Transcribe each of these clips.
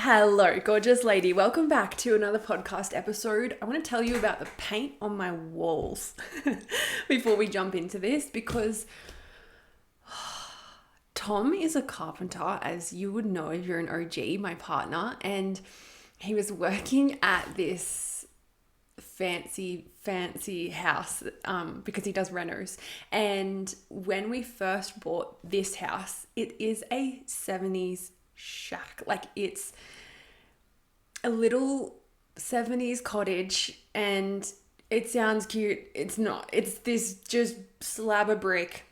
Hello, gorgeous lady. Welcome back to another podcast episode. I want to tell you about the paint on my walls before we jump into this because Tom is a carpenter, as you would know if you're an OG, my partner, and he was working at this fancy house because he does renos. And when we first bought this house, it is a 70s shack. Like, it's a little 70s cottage, and it sounds cute. It's not. It's this just slab of brick.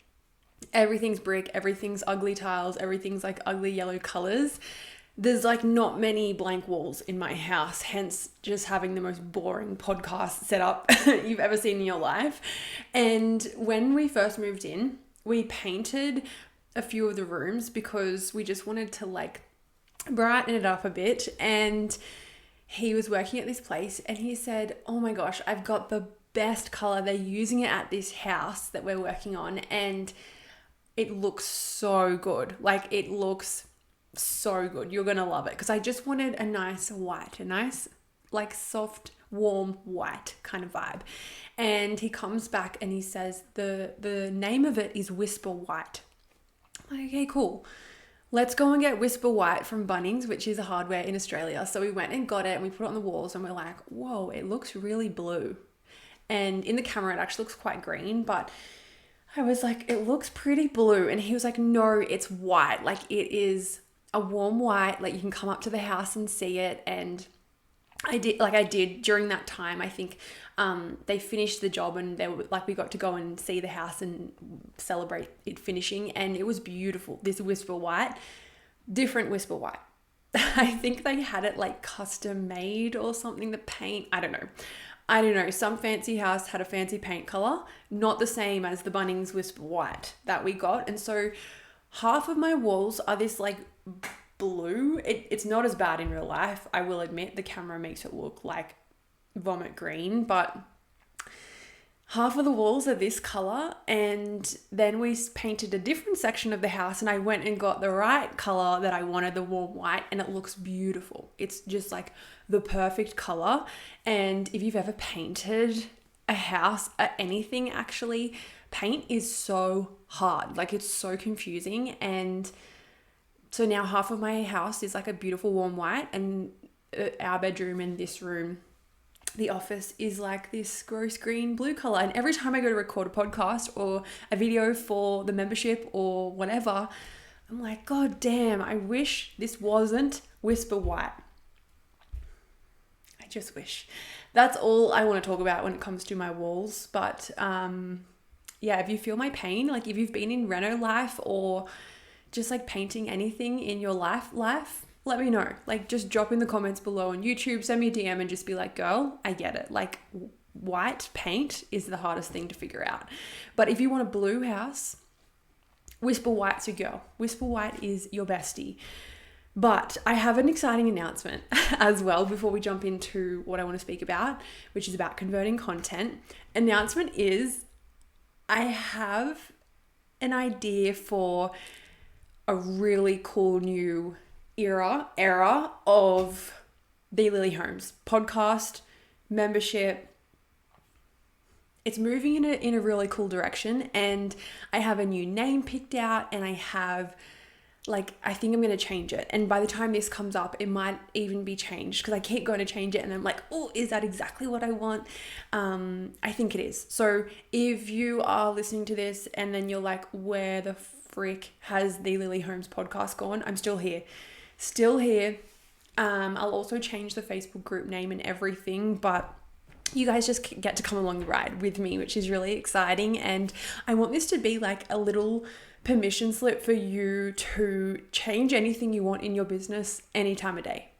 Everything's brick, everything's ugly tiles, everything's like ugly yellow colors. There's like not many blank walls in my house, hence just having the most boring podcast setup you've ever seen in your life. And when we first moved in, we painted a few of the rooms because we just wanted to like brighten it up a bit. And he was working at this place and he said, "Oh my gosh, I've got the best color. They're using it at this house that we're working on and it looks so good. Like, it looks so good. You're going to love it." Because I just wanted a nice white, a nice like soft, warm white kind of vibe. And he comes back and he says the name of it is Whisper White. I'm like, okay, cool. Let's go and get Whisper White from Bunnings, which is a hardware in Australia. So we went and got it and we put it on the walls and we're like, whoa, it looks really blue. And in the camera, it actually looks quite green, but I was like, it looks pretty blue. And he was like, no, it's white. Like, it is a warm white. Like, you can come up to the house and see it. And I did during that time. I think they finished the job and they were like, we got to go and see the house and celebrate it finishing. And it was beautiful. This Whisper White, different Whisper White. I think they had it like custom made or something, the paint. I don't know. Some fancy house had a fancy paint color, not the same as the Bunnings Whisper White that we got. And so half of my walls are this like blue. It's not as bad in real life. I will admit the camera makes it look like vomit green, but half of the walls are this color. And then we painted a different section of the house and I went and got the right color that I wanted, the warm white, and it looks beautiful. It's just like the perfect color. And if you've ever painted a house, anything actually, paint is so hard. Like, it's so confusing. And so now half of my house is like a beautiful warm white, and our bedroom and this room, the office, is like this gross green blue color. And every time I go to record a podcast or a video for the membership or whatever, I'm like, God damn, I wish this wasn't Whisper White. I just wish. That's all I want to talk about when it comes to my walls. But yeah, if you feel my pain, like if you've been in reno life or just like painting anything in your life, let me know. Like, just drop in the comments below on YouTube, send me a DM and just be like, girl, I get it. Like, white paint is the hardest thing to figure out. But if you want a blue house, Whisper White's your girl. Whisper White is your bestie. But I have an exciting announcement as well before we jump into what I want to speak about, which is about converting content. Announcement is, I have an idea for a really cool new era of The Lily Homes podcast, membership. It's moving in a really cool direction, and I have a new name picked out, and I think I'm going to change it. And by the time this comes up, it might even be changed because I keep going to change it and I'm like, oh, is that exactly what I want? I think it is. So if you are listening to this and then you're like, where the frick has the Lily Homes podcast gone? I'm still here. I'll also change the Facebook group name and everything, but you guys just get to come along the ride with me, which is really exciting. And I want this to be like a little permission slip for you to change anything you want in your business any time of day,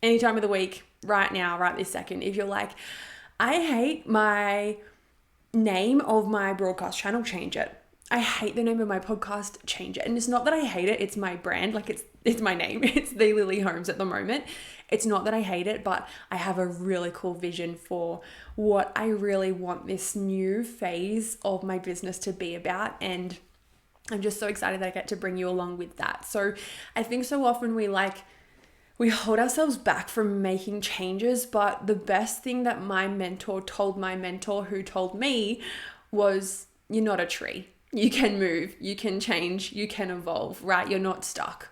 any time of the week, right now, right this second. If you're like, I hate my name of my broadcast channel, change it. I hate the name of my podcast, change it. And it's not that I hate it, it's my brand, like it's my name. It's The Lily Homes at the moment. It's not that I hate it, but I have a really cool vision for what I really want this new phase of my business to be about. And I'm just so excited that I get to bring you along with that. So I think so often we we hold ourselves back from making changes. But the best thing that my mentor told my mentor, who told me, was you're not a tree. You can move, you can change, you can evolve, right? You're not stuck.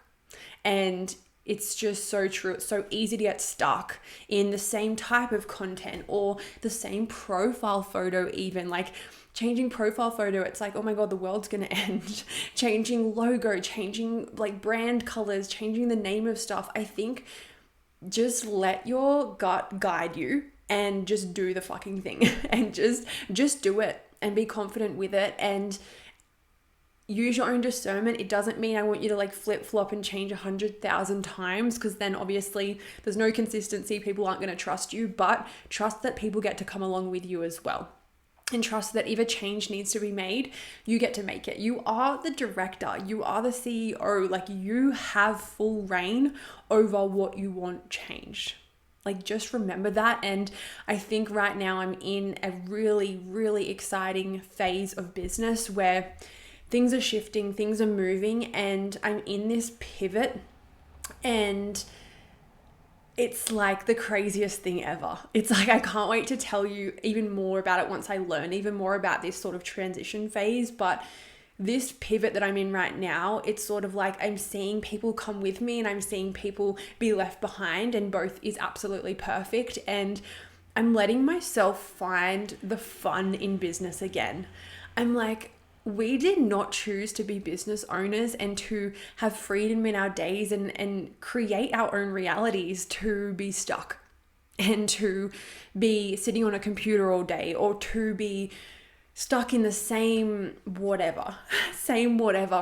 And it's just so true. It's so easy to get stuck in the same type of content or the same profile photo, even like changing profile photo. It's like, oh my God, the world's going to end. Changing logo, changing like brand colors, changing the name of stuff. I think just let your gut guide you and just do the fucking thing and just do it and be confident with it and use your own discernment. It doesn't mean I want you to like flip flop and change 100,000 times, because then obviously there's no consistency. People aren't going to trust you, but trust that people get to come along with you as well. And trust that if a change needs to be made, you get to make it. You are the director, you are the CEO, like you have full reign over what you want changed. Like just remember that. And I think right now I'm in a really, really exciting phase of business where things are shifting, things are moving, and I'm in this pivot, and it's like the craziest thing ever. It's like, I can't wait to tell you even more about it once I learn even more about this sort of transition phase. But this pivot that I'm in right now, it's sort of like I'm seeing people come with me and I'm seeing people be left behind, and both is absolutely perfect. And I'm letting myself find the fun in business again. I'm like, we did not choose to be business owners and to have freedom in our days and create our own realities to be stuck and to be sitting on a computer all day, or to be stuck in the same whatever,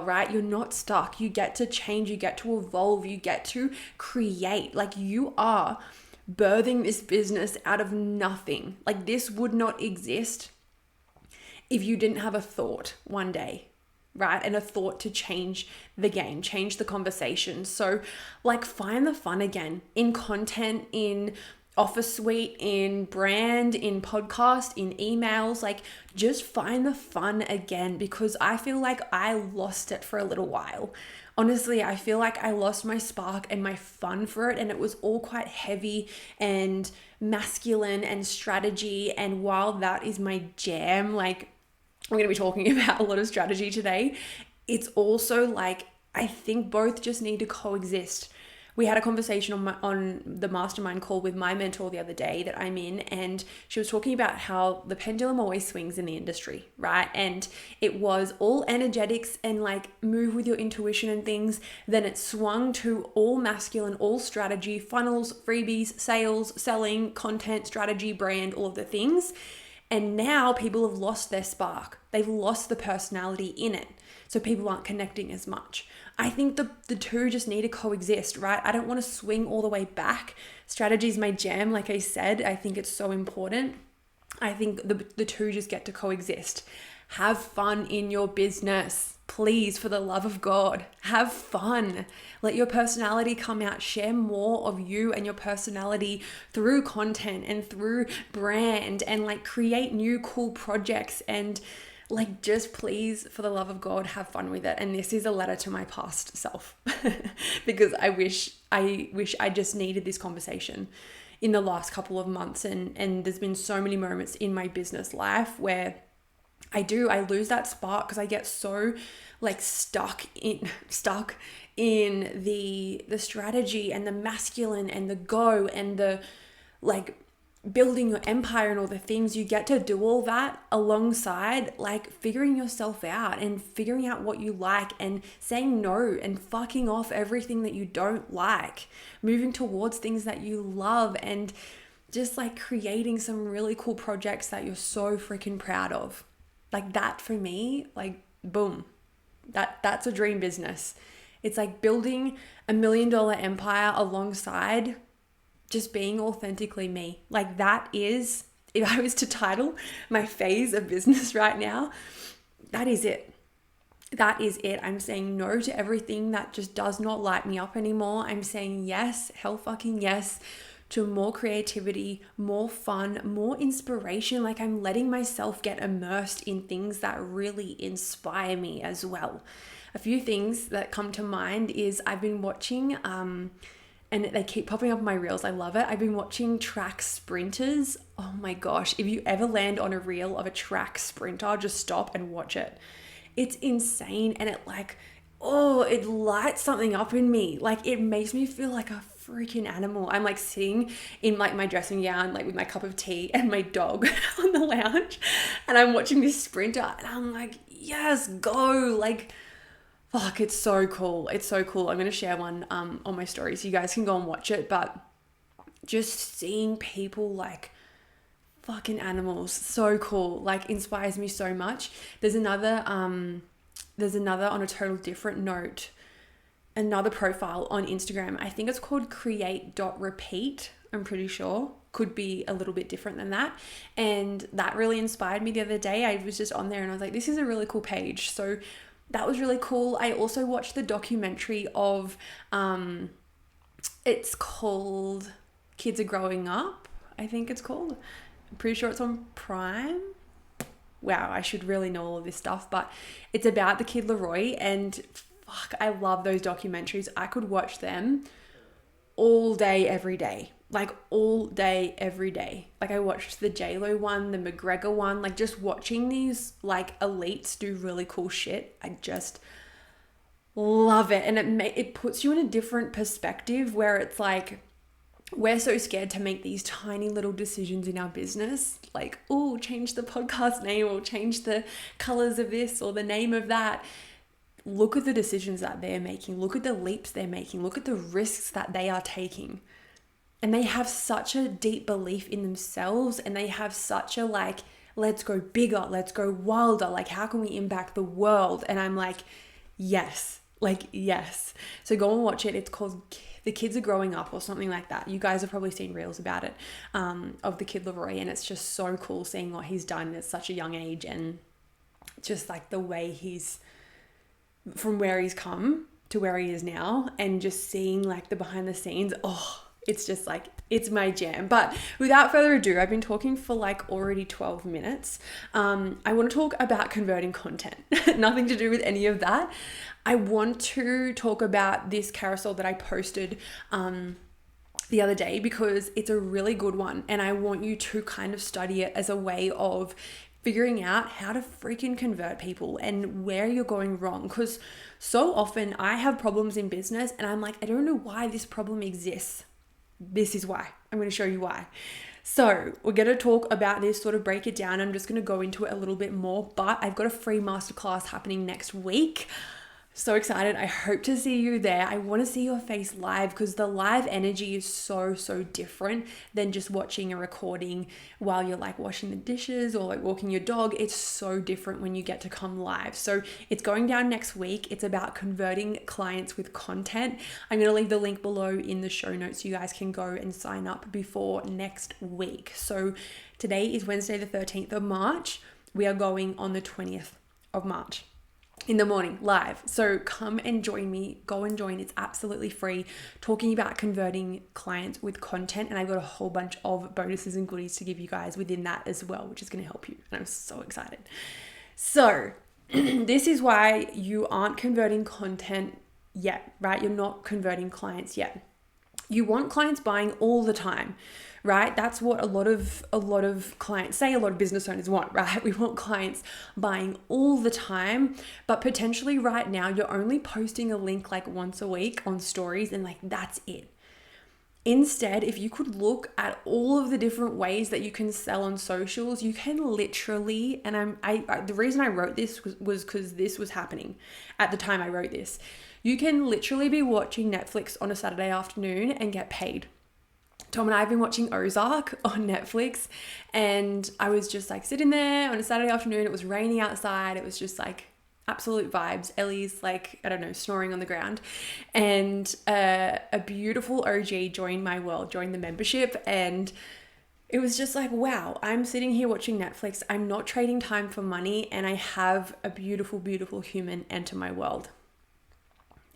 right? You're not stuck. You get to change, you get to evolve, you get to create. Like you are birthing this business out of nothing. Like this would not exist if you didn't have a thought one day, right? And a thought to change the game, change the conversation. So like find the fun again in content, in offer suite, in brand, in podcast, in emails. Like just find the fun again, because I feel like I lost it for a little while. Honestly, I feel like I lost my spark and my fun for it, and it was all quite heavy and masculine and strategy. And while that is my jam, like we're going to be talking about a lot of strategy today, it's also like, I think both just need to coexist. We had a conversation on the mastermind call with my mentor the other day that I'm in, and she was talking about how the pendulum always swings in the industry, right? And it was all energetics and like move with your intuition and things. Then it swung to all masculine, all strategy, funnels, freebies, sales, selling, content, strategy, brand, all of the things. And now people have lost their spark. They've lost the personality in it. So people aren't connecting as much. I think the two just need to coexist, right? I don't want to swing all the way back. Strategy is my jam, like I said. I think it's so important. I think the two just get to coexist. Have fun in your business. Please, for the love of God, have fun. Let your personality come out. Share more of you and your personality through content and through brand, and like create new cool projects, and like just please, for the love of God, have fun with it. And this is a letter to my past self because I wish I just needed this conversation in the last couple of months. And there's been so many moments in my business life where I lose that spark because I get so like stuck in the strategy and the masculine and the go and the like building your empire and all the things. You get to do all that alongside like figuring yourself out and figuring out what you like and saying no and fucking off everything that you don't like, moving towards things that you love, and just like creating some really cool projects that you're so freaking proud of. Like that for me, like boom, that's a dream business. It's like building $1 million empire alongside just being authentically me. Like that is, if I was to title my phase of business right now, that is it. That is it. I'm saying no to everything that just does not light me up anymore. I'm saying yes, hell fucking yes, to more creativity, more fun, more inspiration. Like I'm letting myself get immersed in things that really inspire me as well. A few things that come to mind is I've been watching and they keep popping up in my reels. I love it. I've been watching track sprinters. Oh my gosh. If you ever land on a reel of a track sprinter, just stop and watch it. It's insane. And it like, oh, it lights something up in me. Like it makes me feel like a freaking animal. I'm like sitting in like my dressing gown, like with my cup of tea and my dog on the lounge. And I'm watching this sprinter and I'm like, yes, go. Like, fuck, it's so cool. It's so cool. I'm going to share one on my story so you guys can go and watch it. But just seeing people like fucking animals, so cool. Like inspires me so much. There's another on a total different note, another profile on Instagram. I think it's called create.repeat. I'm pretty sure. Could be a little bit different than that. And that really inspired me the other day. I was just on there and I was like, this is a really cool page. So that was really cool. I also watched the documentary of, it's called Kids Are Growing Up, I think it's called. I'm pretty sure it's on Prime. Wow, I should really know all of this stuff, but it's about the kid Leroy, and fuck, I love those documentaries. I could watch them all day, every day. Like all day, every day. Like I watched the J-Lo one, the McGregor one, like just watching these like elites do really cool shit. I just love it. And it puts you in a different perspective where it's like, we're so scared to make these tiny little decisions in our business. Like, oh, change the podcast name or change the colors of this or the name of that. Look at the decisions that they're making. Look at the leaps they're making. Look at the risks that they are taking. And they have such a deep belief in themselves, and they have such a like, let's go bigger, let's go wilder. Like, how can we impact the world? And I'm like, yes, like, yes. So go and watch it. It's called The Kids Are Growing Up or something like that. You guys have probably seen reels about it, of the kid Leroy. And it's just so cool seeing what he's done at such a young age, and just like the way he's, from where he's come to where he is now, and just seeing like the behind the scenes. Oh, it's just like, it's my jam. But without further ado, I've been talking for like already 12 minutes. I want to talk about converting content. Nothing to do with any of that. I want to talk about this carousel that I posted the other day, because it's a really good one. And I want you to kind of study it as a way of figuring out how to freaking convert people and where you're going wrong. Because so often I have problems in business and I'm like, I don't know why this problem exists. This is why. I'm going to show you why. So we're going to talk about this, sort of break it down. I'm just going to go into it a little bit more, but I've got a free masterclass happening next week. So excited. I hope to see you there. I want to see your face live, because the live energy is so different than just watching a recording while you're like washing the dishes or like walking your dog. It's so different when you get to come live. So it's going down next week. It's about converting clients with content. I'm going to leave the link below in the show notes. You guys can go and sign up before next week. So today is Wednesday, the 13th of March. We are going on the 20th of March. In the morning, live. So come and join me. Go and join. It's absolutely free. Talking about converting clients with content. And I've got a whole bunch of bonuses and goodies to give you guys within that as well, which is going to help you. And I'm so excited. So this is why you aren't converting content yet, right? You're not converting clients yet. You want clients buying all the time, right? That's what a lot of clients say, a lot of business owners want, right? We want clients buying all the time, but potentially right now you're only posting a link like once a week on stories, and like that's it. Instead, if you could look at all of the different ways that you can sell on socials, you can literally, and the reason I wrote this was because this was happening at the time I wrote this. You can literally be watching Netflix on a Saturday afternoon and get paid. Tom and I have been watching Ozark on Netflix, and I was just like sitting there on a Saturday afternoon. It was raining outside. It was just like absolute vibes. Ellie's like, I don't know, snoring on the ground. And a beautiful OG joined my world, joined the membership. And it was just like, wow, I'm sitting here watching Netflix. I'm not trading time for money. And I have a beautiful, beautiful human enter my world.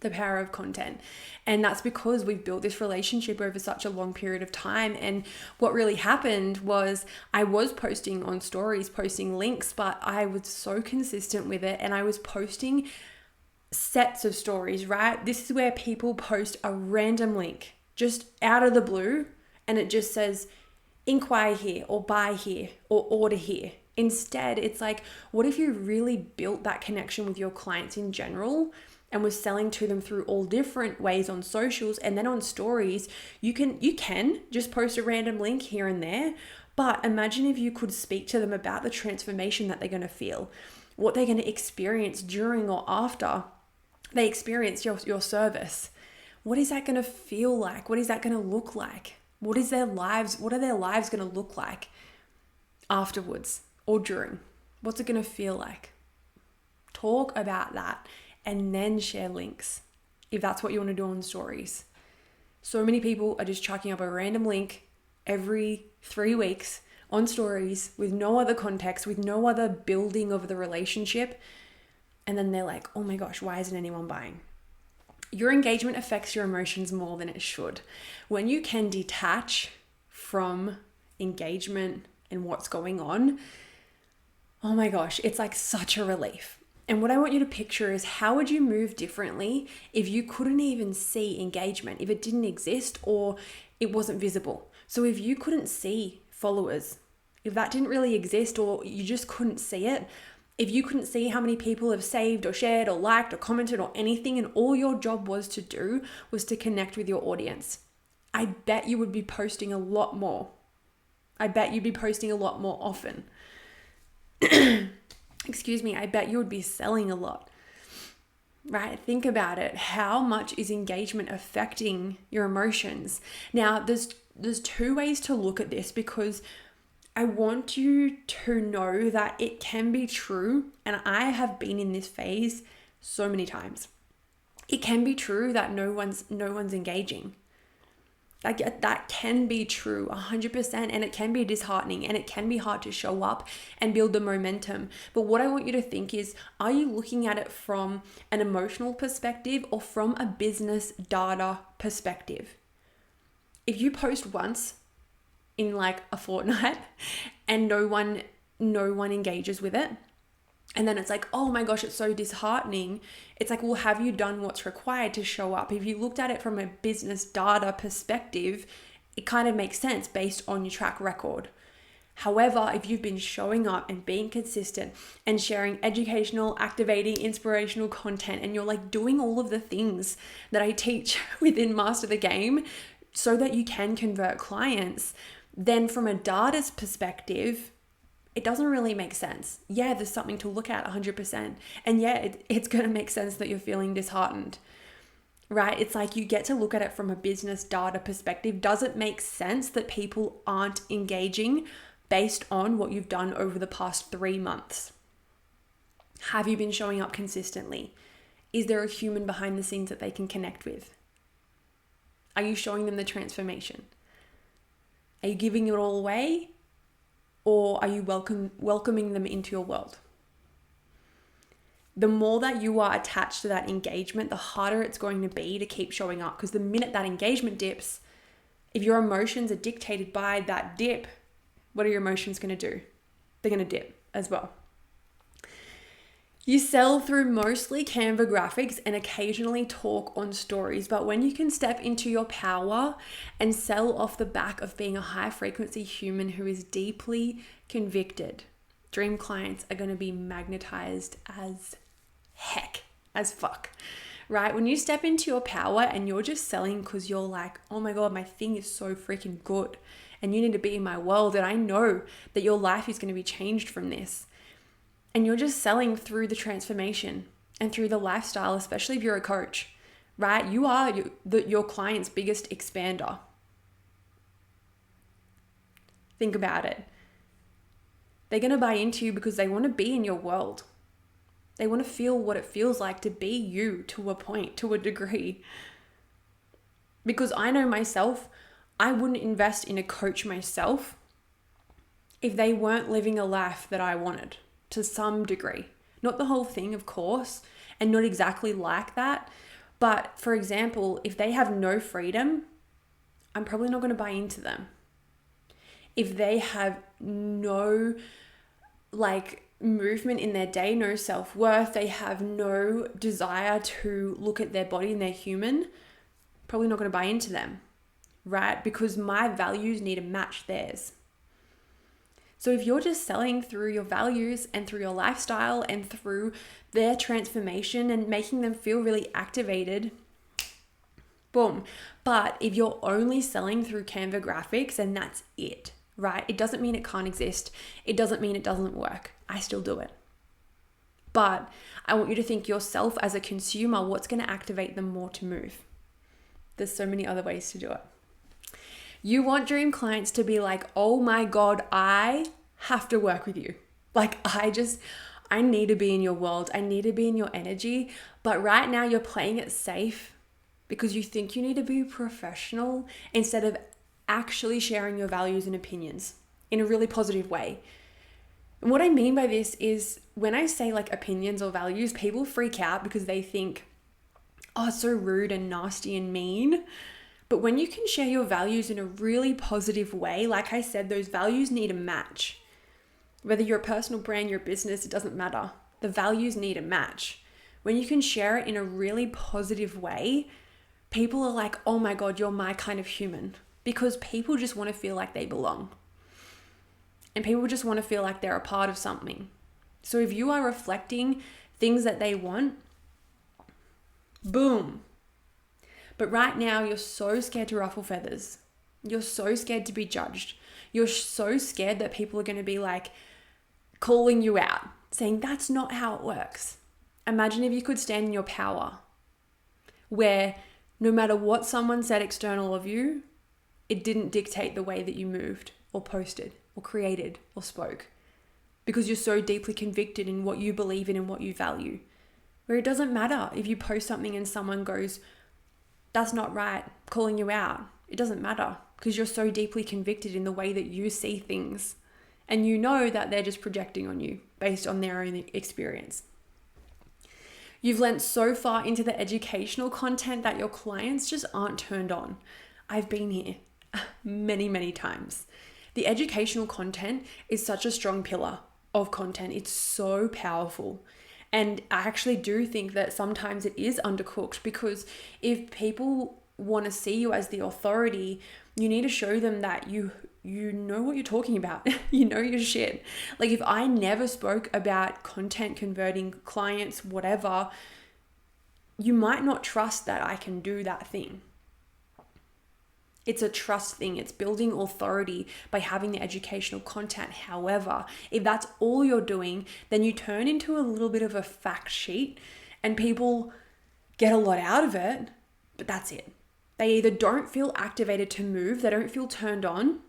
The power of content. And that's because we've built this relationship over such a long period of time. And what really happened was I was posting on stories, posting links, but I was so consistent with it, and I was posting sets of stories, right? This is where people post a random link just out of the blue, and it just says inquire here or buy here or order here. Instead, it's like, what if you really built that connection with your clients in general and was selling to them through all different ways on socials, and then on stories, you can just post a random link here and there. But imagine if you could speak to them about the transformation that they're going to feel, what they're going to experience during or after they experience your service. What is that going to feel like? What is that going to look like? What are their lives going to look like afterwards or during? What's it going to feel like? Talk about that and then share links if that's what you want to do on stories. So many people are just chucking up a random link every 3 weeks on stories with no other context, with no other building of the relationship. And then they're like, oh my gosh, why isn't anyone buying? Your engagement affects your emotions more than it should. When you can detach from engagement and what's going on, oh my gosh, it's like such a relief. And what I want you to picture is, how would you move differently if you couldn't even see engagement, if it didn't exist or it wasn't visible? So if you couldn't see followers, if that didn't really exist or you just couldn't see it, if you couldn't see how many people have saved or shared or liked or commented or anything, and all your job was to do was to connect with your audience, I bet you would be posting a lot more. I bet you'd be posting a lot more often. Excuse me, I bet you would be selling a lot, right? Think about it. How much is engagement affecting your emotions? Now, there's 2 ways to look at this, because I want you to know that it can be true, and I have been in this phase so many times. It can be true that no one's engaging. Like, that can be true 100%, and it can be disheartening, and it can be hard to show up and build the momentum. But what I want you to think is, are you looking at it from an emotional perspective or from a business data perspective? If you post once in like a fortnight and no one engages with it, and then it's like, oh my gosh, it's so disheartening. It's like, well, have you done what's required to show up? If you looked at it from a business data perspective, it kind of makes sense based on your track record. However, if you've been showing up and being consistent and sharing educational, activating, inspirational content, and you're like doing all of the things that I teach within Master the Game so that you can convert clients, then from a data's perspective, it doesn't really make sense. Yeah, there's something to look at 100%. And yeah, it's going to make sense that you're feeling disheartened, right? It's like, you get to look at it from a business data perspective. Does it make sense that people aren't engaging based on what you've done over the past 3 months? Have you been showing up consistently? Is there a human behind the scenes that they can connect with? Are you showing them the transformation? Are you giving it all away? Or are you welcoming them into your world? The more that you are attached to that engagement, the harder it's going to be to keep showing up. Because the minute that engagement dips, if your emotions are dictated by that dip, what are your emotions going to do? They're going to dip as well. You sell through mostly Canva graphics and occasionally talk on stories, but when you can step into your power and sell off the back of being a high frequency human who is deeply convicted, dream clients are going to be magnetized as heck, as fuck, right? When you step into your power and you're just selling because you're like, oh my God, my thing is so freaking good and you need to be in my world, and I know that your life is going to be changed from this. And you're just selling through the transformation and through the lifestyle, especially if you're a coach, right? You are your client's biggest expander. Think about it. They're going to buy into you because they want to be in your world. They want to feel what it feels like to be you to a point, to a degree. Because I know myself, I wouldn't invest in a coach myself if they weren't living a life that I wanted. To some degree, not the whole thing, of course, and not exactly like that. But for example, if they have no freedom, I'm probably not going to buy into them. If they have no movement in their day, no self-worth, they have no desire to look at their body and they're human, probably not going to buy into them. right? Because my values need to match theirs. So if you're just selling through your values and through your lifestyle and through their transformation and making them feel really activated, boom. But if you're only selling through Canva graphics and that's it, right? It doesn't mean it can't exist. It doesn't mean it doesn't work. I still do it. But I want you to think yourself as a consumer, what's going to activate them more to move? There's so many other ways to do it. You want dream clients to be like, oh my God, I have to work with you. Like, I need to be in your world. I need to be in your energy. But right now you're playing it safe because you think you need to be professional instead of actually sharing your values and opinions in a really positive way. And what I mean by this is when I say like opinions or values, people freak out because they think, oh, it's so rude and nasty and mean. But when you can share your values in a really positive way, like I said, those values need a match. Whether you're a personal brand, your business, it doesn't matter. The values need a match. When you can share it in a really positive way, people are like, oh my God, you're my kind of human. Because people just want to feel like they belong. And people just want to feel like they're a part of something. So if you are reflecting things that they want, boom. But right now, you're so scared to ruffle feathers. You're so scared to be judged. You're so scared that people are going to be like calling you out, saying that's not how it works. Imagine if you could stand in your power, where no matter what someone said external of you, it didn't dictate the way that you moved or posted or created or spoke, because you're so deeply convicted in what you believe in and what you value, where it doesn't matter if you post something and someone goes, that's not right, calling you out. It doesn't matter because you're so deeply convicted in the way that you see things, and you know that they're just projecting on you based on their own experience. You've lent so far into the educational content that your clients just aren't turned on. I've been here many, many times. The educational content is such a strong pillar of content. It's so powerful. And I actually do think that sometimes it is undercooked, because if people want to see you as the authority, you need to show them that you know what you're talking about. You know your shit. Like if I never spoke about content converting clients, whatever, you might not trust that I can do that thing. It's a trust thing. It's building authority by having the educational content. However, if that's all you're doing, then you turn into a little bit of a fact sheet and people get a lot out of it, but that's it. They either don't feel activated to move, they don't feel turned on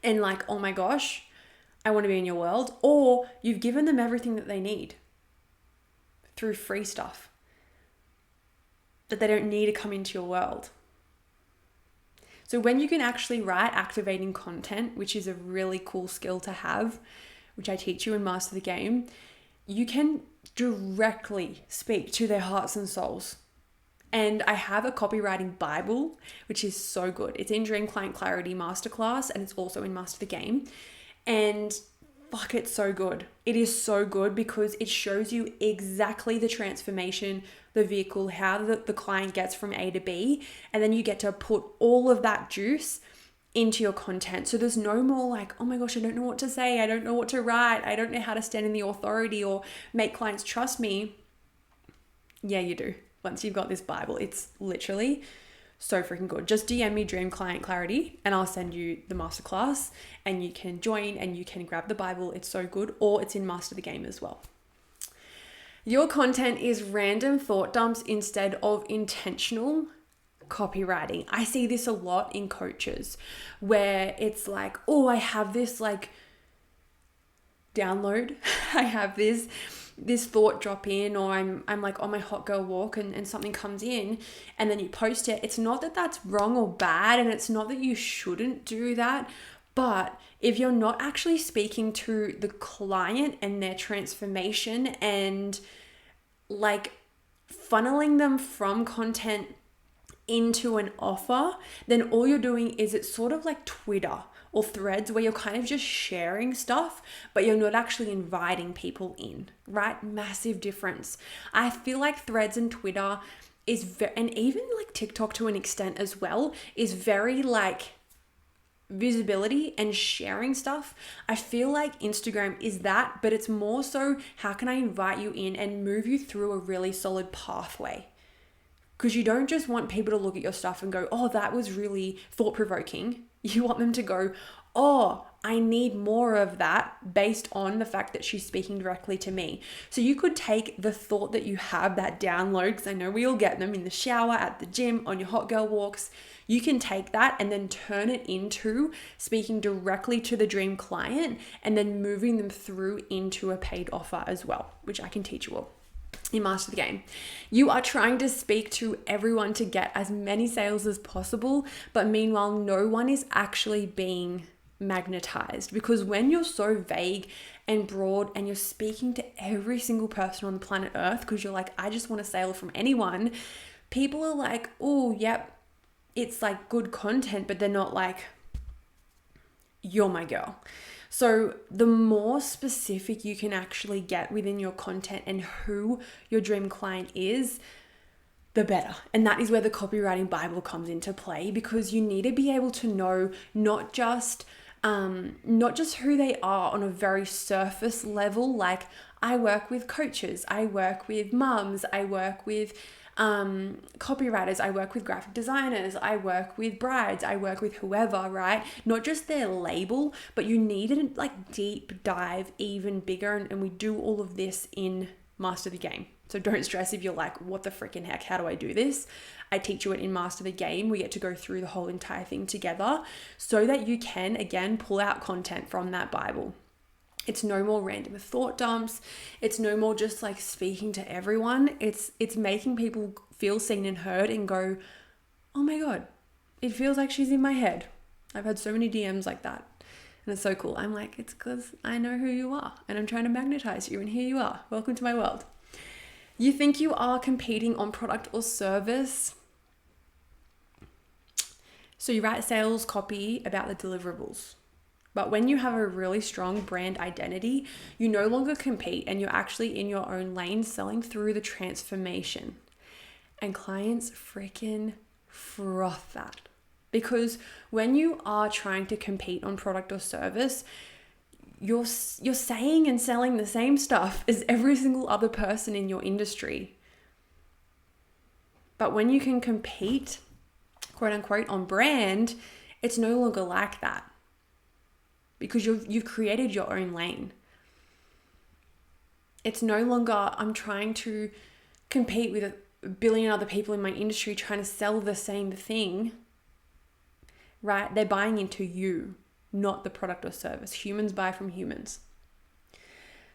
and like, oh my gosh, I want to be in your world, or you've given them everything that they need through free stuff that they don't need to come into your world. So when you can actually write activating content, which is a really cool skill to have, which I teach you in Master the Game, you can directly speak to their hearts and souls. And I have a copywriting Bible, which is so good. It's in Dream Client Clarity Masterclass, and it's also in Master the Game. And fuck, it's so good. It is so good because it shows you exactly the transformation, the vehicle, how the client gets from A to B. And then you get to put all of that juice into your content. So there's no more like, oh my gosh, I don't know what to say. I don't know what to write. I don't know how to stand in the authority or make clients trust me. Yeah, you do. Once you've got this Bible, it's literally so freaking good. Just DM me Dream Client Clarity and I'll send you the masterclass and you can join and you can grab the Bible. It's so good. Or it's in Master the Game as well. Your content is random thought dumps instead of intentional copywriting. I see this a lot in coaches where it's like, oh, I have this like download. I have this thought drop in, or I'm like on my hot girl walk and something comes in and then you post it. It's not that that's wrong or bad, and it's not that you shouldn't do that, but if you're not actually speaking to the client and their transformation and like funneling them from content into an offer, then all you're doing is it's sort of like Twitter or Threads where you're kind of just sharing stuff, but you're not actually inviting people in, right? Massive difference. I feel like Threads and Twitter is and even like TikTok to an extent as well, is very like visibility and sharing stuff. I feel like Instagram is that, but it's more so how can I invite you in and move you through a really solid pathway? Because you don't just want people to look at your stuff and go, oh, that was really thought-provoking. You want them to go, oh, I need more of that, based on the fact that she's speaking directly to me. So you could take the thought that you have, that download, because I know we all get them in the shower, at the gym, on your hot girl walks. You can take that and then turn it into speaking directly to the dream client and then moving them through into a paid offer as well, which I can teach you all in Master the Game. You are trying to speak to everyone to get as many sales as possible, but meanwhile, no one is actually being magnetized, because when you're so vague and broad and you're speaking to every single person on the planet Earth, because you're like, I just want a sale from anyone, people are like, oh, yep, it's like good content, but they're not like, you're my girl. So the more specific you can actually get within your content and who your dream client is, the better. And that is where the copywriting Bible comes into play, because you need to be able to know not just who they are on a very surface level. Like, I work with coaches, I work with mums, I work with copywriters, I work with graphic designers, I work with brides, I work with whoever, right? Not just their label, but you need to like deep dive even bigger. And we do all of this in Master the Game. So don't stress if you're like, what the freaking heck, how do I do this? I teach you it in Master the Game. We get to go through the whole entire thing together so that you can, again, pull out content from that Bible. It's no more random thought dumps. It's no more just like speaking to everyone. It's making people feel seen and heard and go, oh my God, it feels like she's in my head. I've had so many DMs like that. And it's so cool. I'm like, it's because I know who you are and I'm trying to magnetize you, and here you are. Welcome to my world. You think you are competing on product or service. So you write sales copy about the deliverables. But when you have a really strong brand identity, you no longer compete and you're actually in your own lane selling through the transformation. And clients freaking froth that. Because when you are trying to compete on product or service, you're saying and selling the same stuff as every single other person in your industry. But when you can compete, quote unquote, on brand, it's no longer like that. Because you've created your own lane. It's no longer, I'm trying to compete with a billion other people in my industry trying to sell the same thing, right? They're buying into you, not the product or service. Humans buy from humans.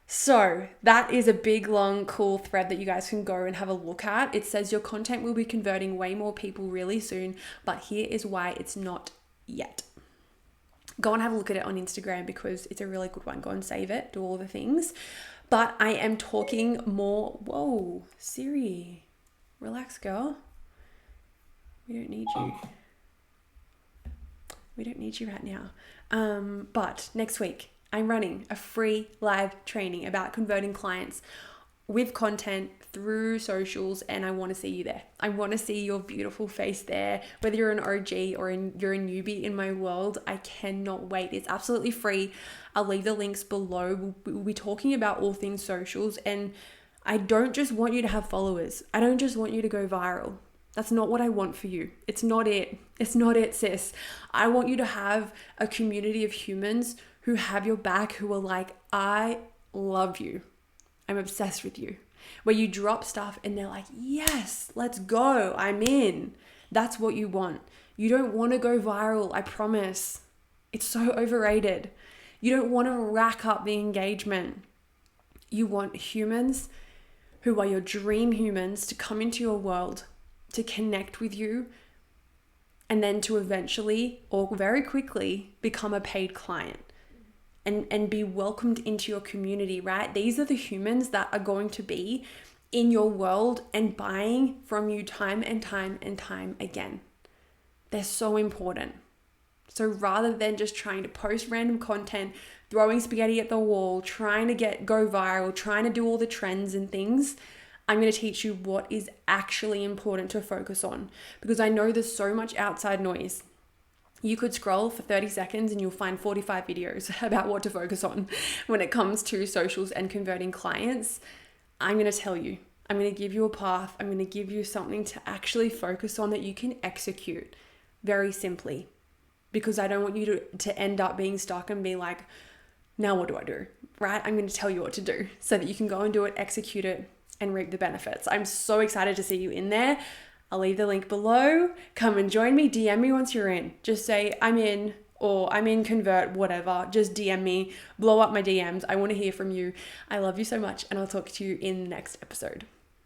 So that is a big, long, cool thread that you guys can go and have a look at. It says your content will be converting way more people really soon, but here is why it's not yet. Go and have a look at it on Instagram because it's a really good one. Go and save it, do all the things. But I am talking more. Whoa, Siri, relax, girl. We don't need you. We don't need you right now. But next week, I'm running a free live training about converting clients with content through socials, and I want to see you there. I want to see your beautiful face there, whether you're an OG or you're a newbie in my world. I cannot wait. It's absolutely free. I'll leave the links below. We'll be talking about all things socials, and I don't just want you to have followers. I don't just want you to go viral. That's not what I want for you. It's not it. It's not it, sis. I want you to have a community of humans who have your back, who are like, I love you. I'm obsessed with you. Where you drop stuff and they're like, yes, let's go. I'm in. That's what you want. You don't want to go viral. I promise. It's so overrated. You don't want to rack up the engagement. You want humans who are your dream humans to come into your world, to connect with you, and then to eventually or very quickly become a paid client. And be welcomed into your community, right? These are the humans that are going to be in your world and buying from you time and time and time again. They're so important. So rather than just trying to post random content, throwing spaghetti at the wall, trying to go viral, trying to do all the trends and things, I'm going to teach you what is actually important to focus on, because I know there's so much outside noise. You could scroll for 30 seconds and you'll find 45 videos about what to focus on when it comes to socials and converting clients. I'm going to tell you, I'm going to give you a path. I'm going to give you something to actually focus on that you can execute very simply, because I don't want you to end up being stuck and be like, now what do I do? Right? I'm going to tell you what to do so that you can go and do it, execute it, and reap the benefits. I'm so excited to see you in there. I'll leave the link below. Come and join me. DM me once you're in. Just say I'm in, or I'm in Convert, whatever. Just DM me, blow up my DMs. I want to hear from you. I love you so much, and I'll talk to you in the next episode.